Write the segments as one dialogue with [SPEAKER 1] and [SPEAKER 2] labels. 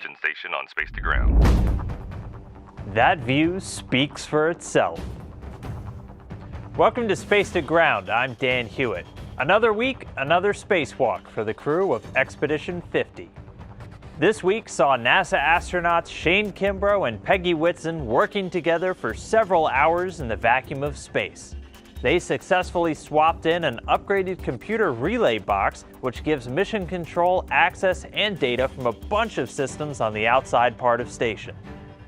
[SPEAKER 1] Houston station on Space to Ground.
[SPEAKER 2] That view speaks for itself. Welcome to Space to Ground. I'm Dan Hewitt. Another week, another spacewalk for the crew of Expedition 50. This week saw NASA astronauts Shane Kimbrough and Peggy Whitson working together for several hours in the vacuum of space. They successfully swapped in an upgraded computer relay box, which gives mission control access and data from a bunch of systems on the outside part of station.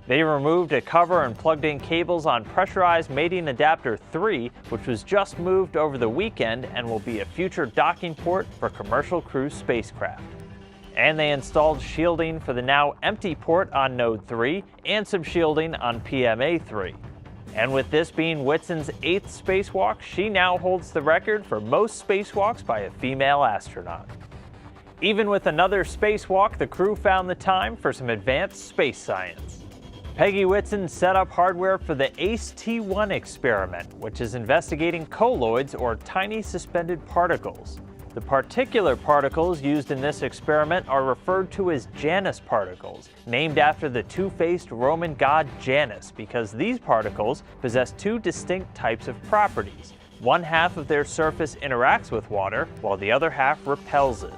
[SPEAKER 2] They removed a cover and plugged in cables on pressurized mating adapter 3, which was just moved over the weekend and will be a future docking port for commercial cruise spacecraft. And they installed shielding for the now empty port on Node 3 and some shielding on PMA 3. And with this being Whitson's 8th spacewalk, she now holds the record for most spacewalks by a female astronaut. Even with another spacewalk, the crew found the time for some advanced space science. Peggy Whitson set up hardware for the ACE-T1 experiment, which is investigating colloids or tiny suspended particles. The particular particles used in this experiment are referred to as Janus particles, named after the two-faced Roman god Janus, because these particles possess two distinct types of properties. One half of their surface interacts with water, while the other half repels it.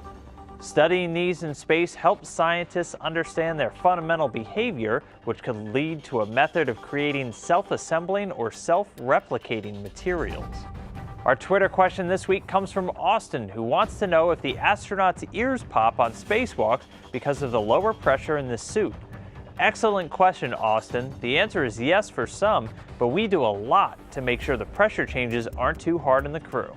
[SPEAKER 2] Studying these in space helps scientists understand their fundamental behavior, which could lead to a method of creating self-assembling or self-replicating materials. Our Twitter question this week comes from Austin, who wants to know if the astronauts' ears pop on spacewalks because of the lower pressure in the suit. Excellent question, Austin. The answer is yes for some, but we do a lot to make sure the pressure changes aren't too hard on the crew.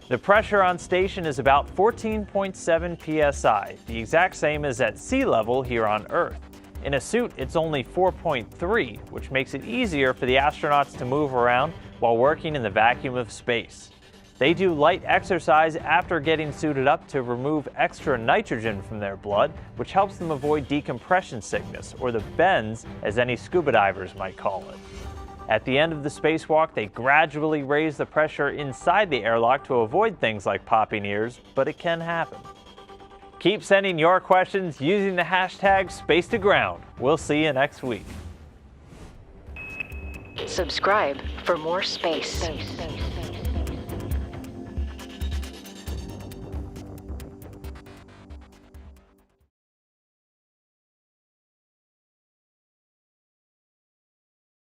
[SPEAKER 2] The pressure on station is about 14.7 psi, the exact same as at sea level here on Earth. In a suit, it's only 4.3, which makes it easier for the astronauts to move around while working in the vacuum of space. They do light exercise after getting suited up to remove extra nitrogen from their blood, which helps them avoid decompression sickness, or the bends, as any scuba divers might call it. At the end of the spacewalk, they gradually raise the pressure inside the airlock to avoid things like popping ears, but it can happen. Keep sending your questions using the hashtag #SpaceToGround. We'll see you next week.
[SPEAKER 3] Subscribe for more space.